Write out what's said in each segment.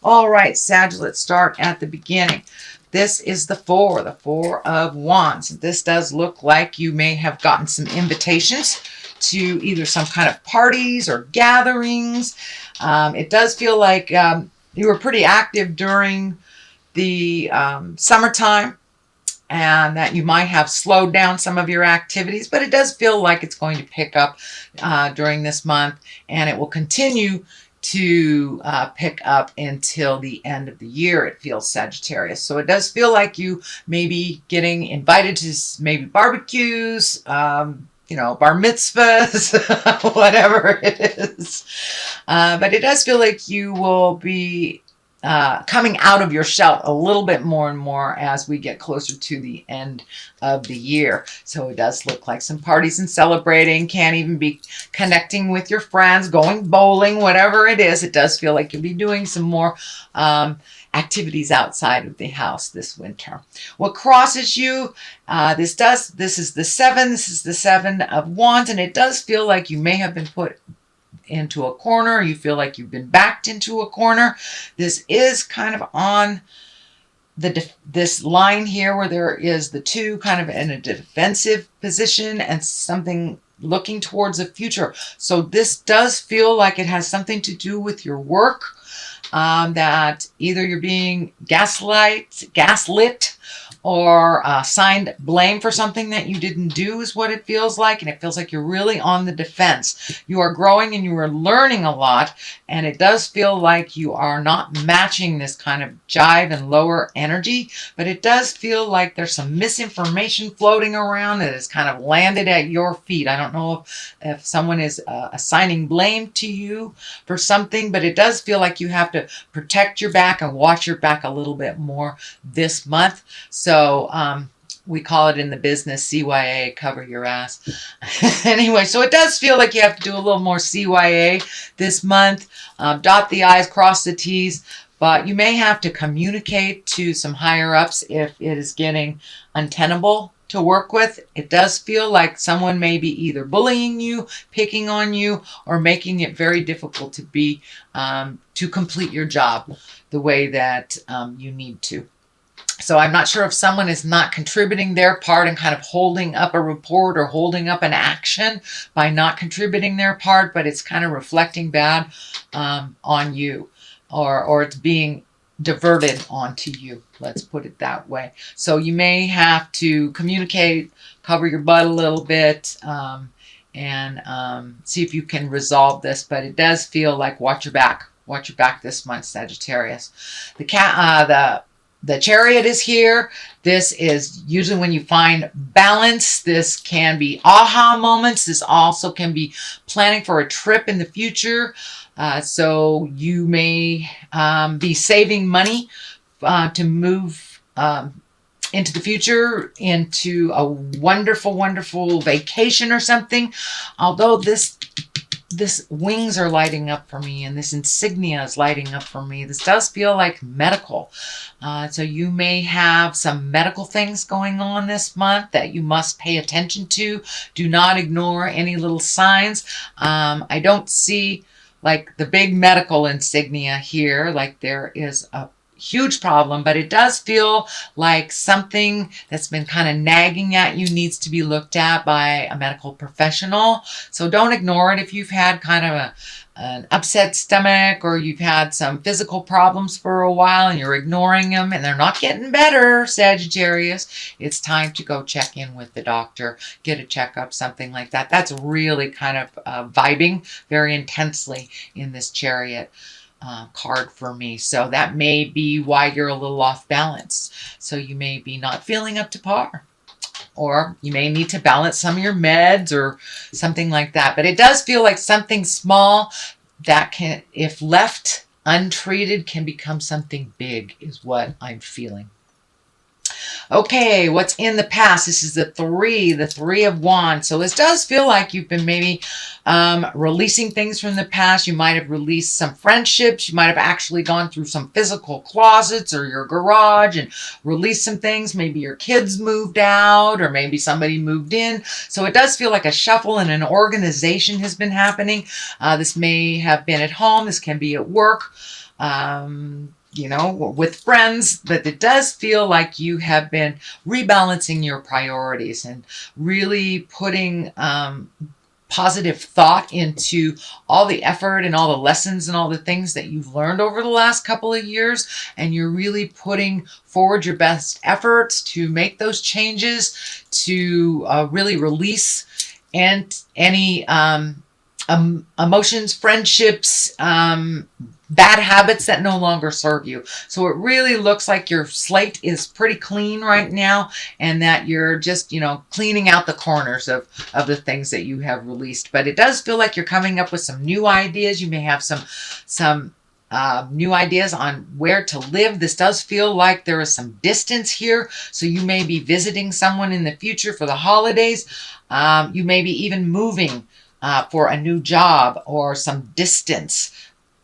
All right, Sag, let's start at the beginning. This is the Four of Wands. This does look like you may have gotten some invitations to either some kind of parties or gatherings. It does feel like you were pretty active during the summertime, and that you might have slowed down some of your activities, but it does feel like it's going to pick up during this month, and it will continue to pick up until the end of the year, it feels, Sagittarius. So it does feel like you may be getting invited to maybe barbecues, bar mitzvahs, whatever it is. But it does feel like you will be coming out of your shell a little bit more and more as we get closer to the end of the year. So it does look like some parties and celebrating, can even be connecting with your friends, going bowling, whatever it is. It does feel like you'll be doing some more activities outside of the house this winter. What crosses you, this is the seven of wands, and it does feel like you may have been put into a corner. You feel like you've been backed into a corner. This is kind of on this line here where there is the two kind of in a defensive position and something looking towards the future. So this does feel like it has something to do with your work, that either you're being gaslit, or assigned blame for something that you didn't do is what it feels like. And it feels like you're really on the defense. You are growing and you are learning a lot. And it does feel like you are not matching this kind of jive and lower energy. But it does feel like there's some misinformation floating around that has kind of landed at your feet. I don't know if someone is assigning blame to you for something, but it does feel like you have to protect your back and watch your back a little bit more this month. So we call it in the business CYA, cover your ass. Anyway, so it does feel like you have to do a little more CYA this month. Dot the I's, cross the T's. But you may have to communicate to some higher ups if it is getting untenable to work with. It does feel like someone may be either bullying you, picking on you, or making it very difficult to complete your job the way that you need to. So I'm not sure if someone is not contributing their part and kind of holding up a report or holding up an action by not contributing their part, but it's kind of reflecting bad on you, or it's being diverted onto you. Let's put it that way. So you may have to communicate, cover your butt a little bit, and see if you can resolve this. But it does feel like watch your back. Watch your back this month, Sagittarius. The Chariot is here. This is usually when you find balance. This can be aha moments. This also can be planning for a trip in the future. So you may be saving money to move into the future, into a wonderful, wonderful vacation or something. Although this wings are lighting up for me, and this insignia is lighting up for me. This does feel like medical. So you may have some medical things going on this month that you must pay attention to. Do not ignore any little signs. I don't see like the big medical insignia here, like there is a huge problem, but it does feel like something that's been kind of nagging at you needs to be looked at by a medical professional. So don't ignore it if you've had kind of an upset stomach, or you've had some physical problems for a while and you're ignoring them and they're not getting better, Sagittarius. It's time to go check in with the doctor, get a checkup, something like that. That's really kind of vibing very intensely in this Chariot card for me. So that may be why you're a little off balance. So you may be not feeling up to par, or you may need to balance some of your meds or something like that. But it does feel like something small that can, if left untreated, can become something big, is what I'm feeling. Okay, what's in the past? This is the three of wands. So this does feel like you've been maybe releasing things from the past. You might have released some friendships. You might have actually gone through some physical closets or your garage and released some things. Maybe your kids moved out, or maybe somebody moved in. So it does feel like a shuffle and an organization has been happening. This may have been at home. This can be at work. with friends, but it does feel like you have been rebalancing your priorities and really putting positive thought into all the effort and all the lessons and all the things that you've learned over the last couple of years. And you're really putting forward your best efforts to make those changes, to really release and any emotions, friendships, bad habits that no longer serve you. So it really looks like your slate is pretty clean right now, and that you're just, cleaning out the corners of the things that you have released. But it does feel like you're coming up with some new ideas. You may have some new ideas on where to live. This does feel like there is some distance here. So you may be visiting someone in the future for the holidays. You may be even moving for a new job or some distance.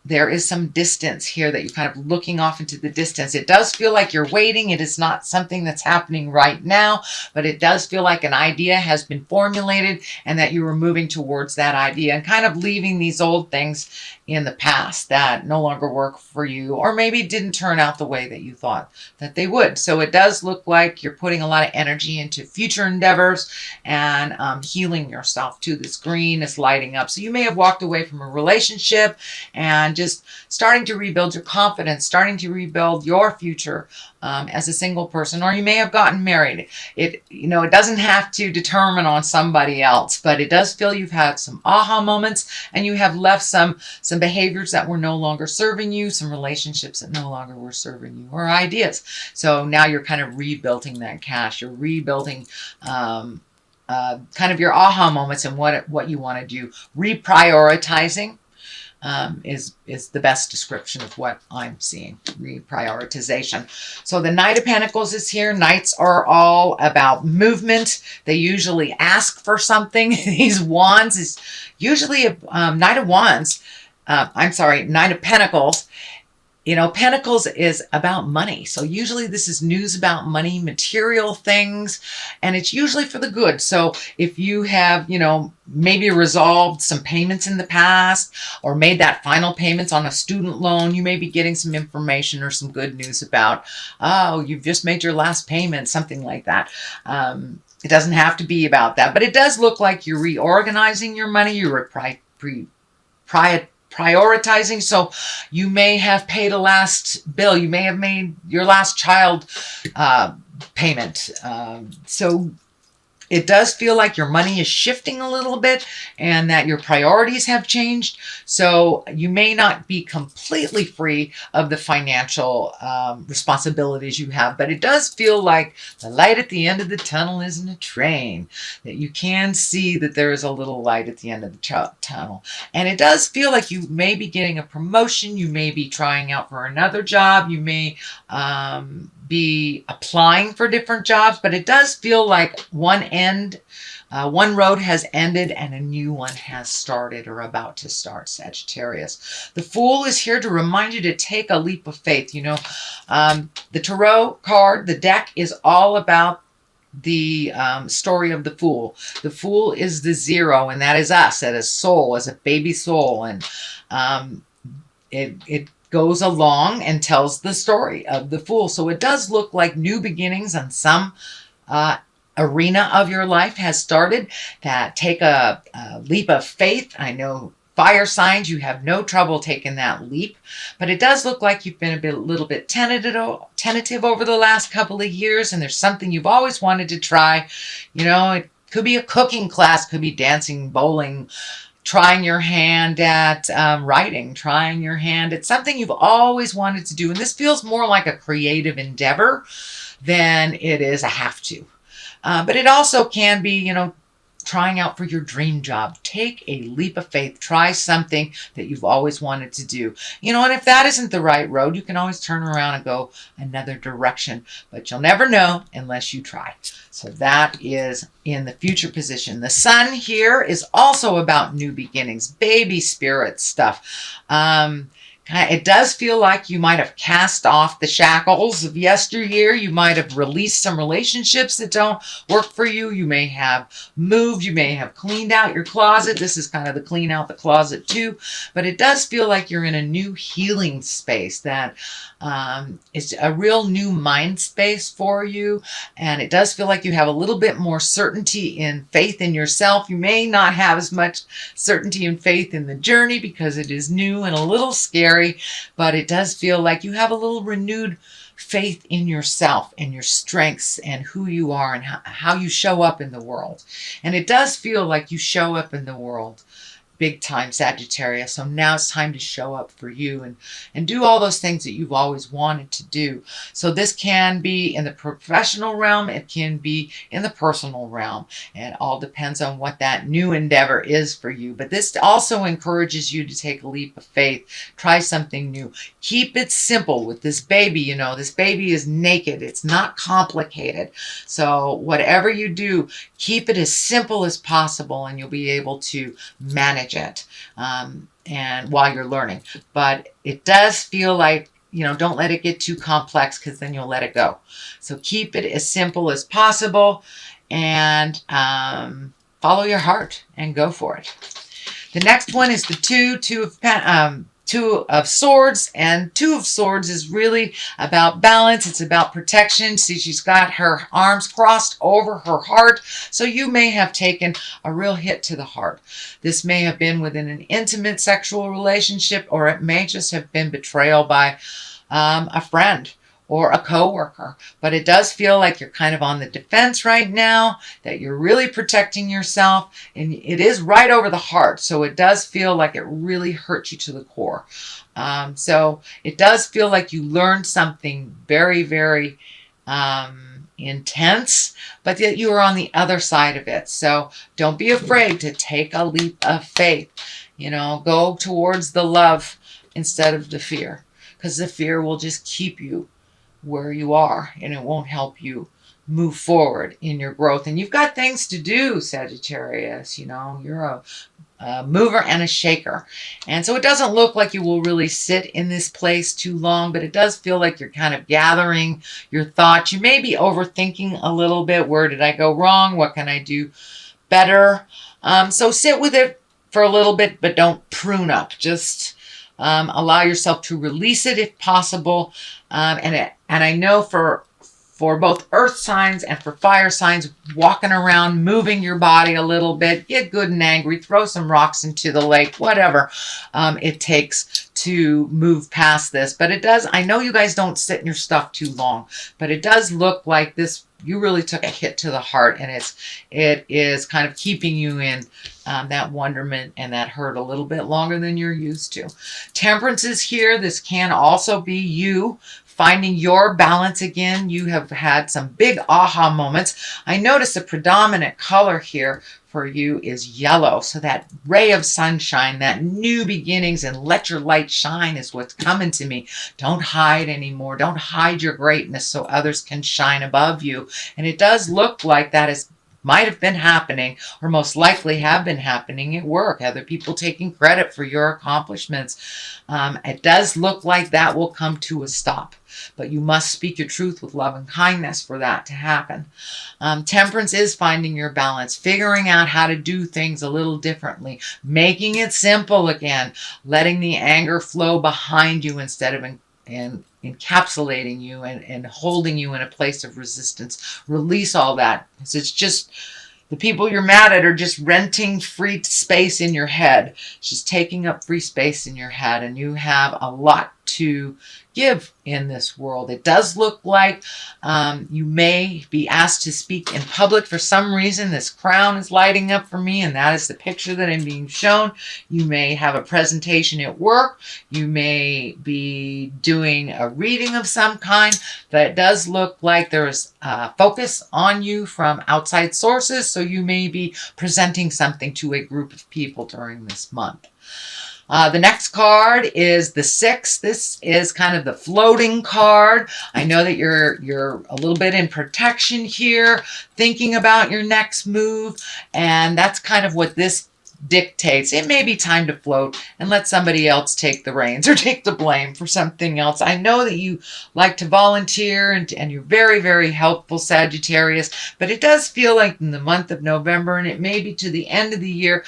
There is some distance here that you're kind of looking off into the distance. It does feel like you're waiting. It is not something that's happening right now, but it does feel like an idea has been formulated and that you are moving towards that idea and kind of leaving these old things in the past that no longer work for you, or maybe didn't turn out the way that you thought that they would. So it does look like you're putting a lot of energy into future endeavors and healing yourself too. This green is lighting up. So you may have walked away from a relationship and just starting to rebuild your confidence, starting to rebuild your future as a single person, or you may have gotten married. It doesn't have to determine on somebody else, but it does feel you've had some aha moments and you have left some behaviors that were no longer serving you, some relationships that no longer were serving you, or ideas. So now you're kind of rebuilding that cash. You're rebuilding kind of your aha moments and what you want to do. Reprioritizing is the best description of what I'm seeing. Reprioritization. So the Knight of Pentacles is here. Knights are all about movement. They usually ask for something. These wands is usually a Knight of Wands. Knight of Pentacles. Pentacles is about money. So usually this is news about money, material things, and it's usually for the good. So if you have, maybe resolved some payments in the past or made that final payments on a student loan, you may be getting some information or some good news about, oh, you've just made your last payment, something like that. It doesn't have to be about that, but it does look like you're reorganizing your money. You're prioritizing. So you may have paid a last bill. You may have made your last child payment. So it does feel like your money is shifting a little bit and that your priorities have changed. So you may not be completely free of the financial responsibilities you have, but it does feel like the light at the end of the tunnel isn't a train, that you can see that there is a little light at the end of the tunnel. And it does feel like you may be getting a promotion. You may be trying out for another job. You may be applying for different jobs, but it does feel like one road has ended and a new one has started or about to start, Sagittarius. The Fool is here to remind you to take a leap of faith. The Tarot card, the deck, is all about the story of the Fool. The Fool is the zero, and that is us as a soul, as a baby soul. And it goes along and tells the story of the Fool. So it does look like new beginnings on some arena of your life has started. That take a leap of faith. I know fire signs, you have no trouble taking that leap, but it does look like you've been a little bit tentative over the last couple of years, and there's something you've always wanted to try. It could be a cooking class, could be dancing, bowling, trying your hand at writing, trying your hand at something you've always wanted to do. And this feels more like a creative endeavor than it is a have to. But it also can be, trying out for your dream job. Take a leap of faith. Try something that you've always wanted to do. And if that isn't the right road, you can always turn around and go another direction. But you'll never know unless you try. So that is in the future position. The Sun here is also about new beginnings, baby spirit stuff. It does feel like you might have cast off the shackles of yesteryear. You might have released some relationships that don't work for you. You may have moved. You may have cleaned out your closet. This is kind of the clean out the closet too. But it does feel like you're in a new healing space that is a real new mind space for you. And it does feel like you have a little bit more certainty in faith in yourself. You may not have as much certainty and faith in the journey because it is new and a little scary. But it does feel like you have a little renewed faith in yourself and your strengths and who you are and how you show up in the world. And it does feel like you show up in the world big time, Sagittarius. So now it's time to show up for you and do all those things that you've always wanted to do. So this can be in the professional realm. It can be in the personal realm. It all depends on what that new endeavor is for you. But this also encourages you to take a leap of faith. Try something new. Keep it simple with this baby. You know, this baby is naked. It's not complicated. So whatever you do, keep it as simple as possible and you'll be able to manage it and while you're learning. But it does feel like, you know, don't let it get too complex because then you'll let it go. So keep it as simple as possible and follow your heart and go for it. The next one is the Two of Swords, and Two of Swords is really about balance. It's about protection. See, she's got her arms crossed over her heart. So you may have taken a real hit to the heart. This may have been within an intimate sexual relationship, or it may just have been betrayal by a friend or a coworker. But it does feel like you're kind of on the defense right now, that you're really protecting yourself, and it is right over the heart. So it does feel like it really hurts you to the core. So it does feel like you learned something very, very intense, but that you are on the other side of it. So don't be afraid to take a leap of faith. You know, go towards the love instead of the fear, because the fear will just keep you where you are and it won't help you move forward in your growth. And you've got things to do, Sagittarius. You know, you're a mover and a shaker. And so it doesn't look like you will really sit in this place too long, but it does feel like you're kind of gathering your thoughts. You may be overthinking a little bit. Where did I go wrong? What can I do better? So sit with it for a little bit, but don't prune up. Just allow yourself to release it if possible. And I know for both earth signs and for fire signs, walking around, moving your body a little bit, get good and angry, throw some rocks into the lake, whatever it takes to move past this. But it does, I know you guys don't sit in your stuff too long, but it does look like this, you really took a hit to the heart, and it is kind of keeping you in that wonderment and that hurt a little bit longer than you're used to. Temperance is here. This can also be you finding your balance again. You have had some big aha moments. I notice the predominant color here for you is yellow. So that ray of sunshine, that new beginnings and let your light shine is what's coming to me. Don't hide anymore. Don't hide your greatness so others can shine above you. And it does look like that is might have been happening, or most likely have been happening at work. Other people taking credit for your accomplishments. It does look like that will come to a stop. But you must speak your truth with love and kindness for that to happen. Temperance is finding your balance, figuring out how to do things a little differently, making it simple again, letting the anger flow behind you instead of encapsulating you and holding you in a place of resistance. Release all that. It's just the people you're mad at are just renting free space in your head. It's just taking up free space in your head, and you have a lot to give in this world. It does look like you may be asked to speak in public for some reason. This crown is lighting up for me, and that is the picture that I'm being shown. You may have a presentation at work. You may be doing a reading of some kind, but it does look like there's focus on you from outside sources, so you may be presenting something to a group of people during this month. The next card is the 6. This is kind of the floating card. I know that you're a little bit in protection here, thinking about your next move, and that's kind of what this dictates it may be time to float and let somebody else take the reins or take the blame for something else. I know that you like to volunteer and you're very, very helpful, Sagittarius, but it does feel like in the month of November, and it may be to the end of the year,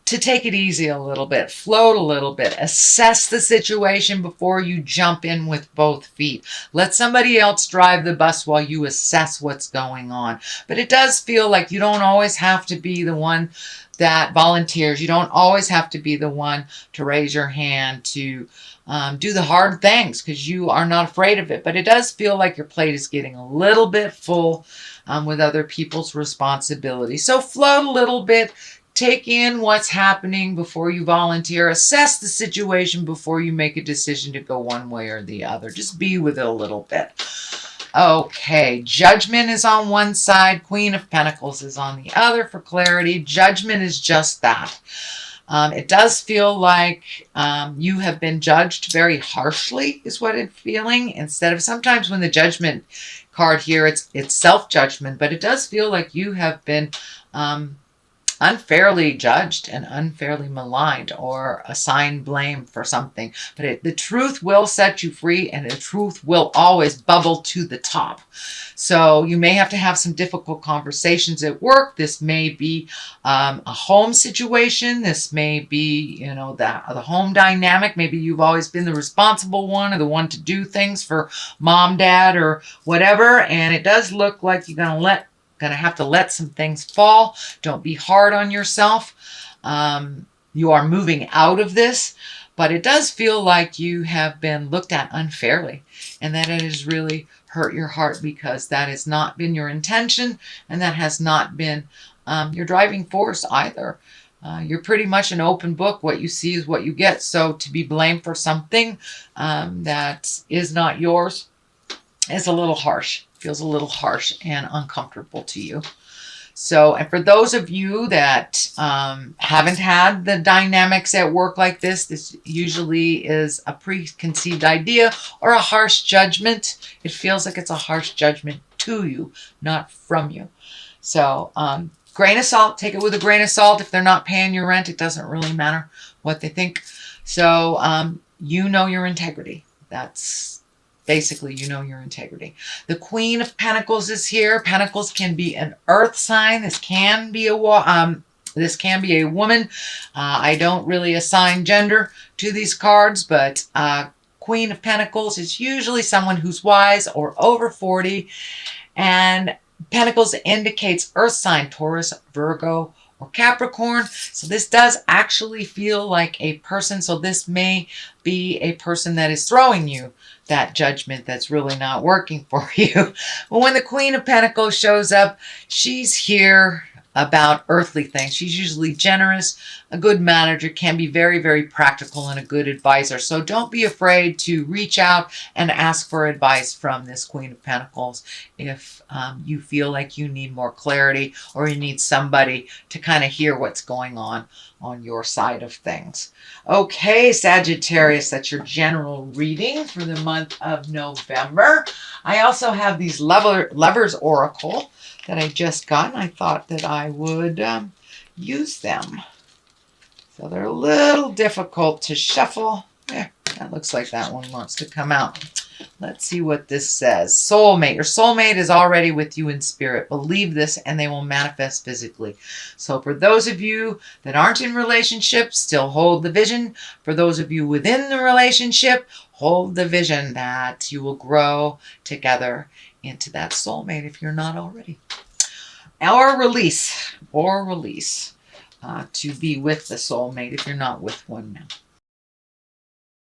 to take it easy a little bit, float a little bit, assess the situation before you jump in with both feet. Let somebody else drive the bus while you assess what's going on. But it does feel like you don't always have to be the one that volunteers. You don't always have to be the one to raise your hand to do the hard things, because you are not afraid of it. But it does feel like your plate is getting a little bit full with other people's responsibilities. So float a little bit. Take in what's happening before you volunteer. Assess the situation before you make a decision to go one way or the other. Just be with it a little bit. Okay, Judgment is on one side. Queen of Pentacles is on the other for clarity. Judgment is just that. It does feel like you have been judged very harshly, is what it's feeling. Instead of, sometimes when the Judgment card here, it's self-judgment, but it does feel like you have been unfairly judged and unfairly maligned or assigned blame for something. But the truth will set you free, and the truth will always bubble to the top. So you may have to have some difficult conversations at work. This may be a home situation. This may be, you know, the home dynamic. Maybe you've always been the responsible one or the one to do things for mom, dad, or whatever. And it does look like you're going to have to let some things fall. Don't be hard on yourself. You are moving out of this, but it does feel like you have been looked at unfairly, and that it has really hurt your heart, because that has not been your intention, and that has not been your driving force either. You're pretty much an open book. What you see is what you get. So to be blamed for something that is not yours is a little harsh. Feels a little harsh and uncomfortable to you. So, and for those of you that haven't had the dynamics at work like this usually is a preconceived idea or a harsh judgment. It feels like it's a harsh judgment to you, not from you. So, grain of salt, take it with a grain of salt. If they're not paying your rent, it doesn't really matter what they think. So, you know your integrity. That's basically, you know your integrity. The Queen of Pentacles is here. Pentacles can be an earth sign. This can be a woman. I don't really assign gender to these cards, but Queen of Pentacles is usually someone who's wise or over 40. And Pentacles indicates earth sign, Taurus, Virgo, or Capricorn. So this does actually feel like a person. So this may be a person that is throwing you that judgment that's really not working for you. But when the Queen of Pentacles shows up, she's here about earthly things. She's usually generous, a good manager, can be very, very practical, and a good advisor. So don't be afraid to reach out and ask for advice from this Queen of Pentacles if you feel like you need more clarity, or you need somebody to kind of hear what's going on your side of things. Okay, Sagittarius, that's your general reading for the month of November. I also have these Lovers Oracle that I just got, and I thought that I would use them. So they're a little difficult to shuffle. Yeah, that looks like that one wants to come out. Let's see what this says. Soulmate. Your soulmate is already with you in spirit. Believe this and they will manifest physically. So for those of you that aren't in relationships, still hold the vision. For those of you within the relationship, hold the vision that you will grow together into that soulmate if you're not already. Or release. To be with the soulmate if you're not with one now.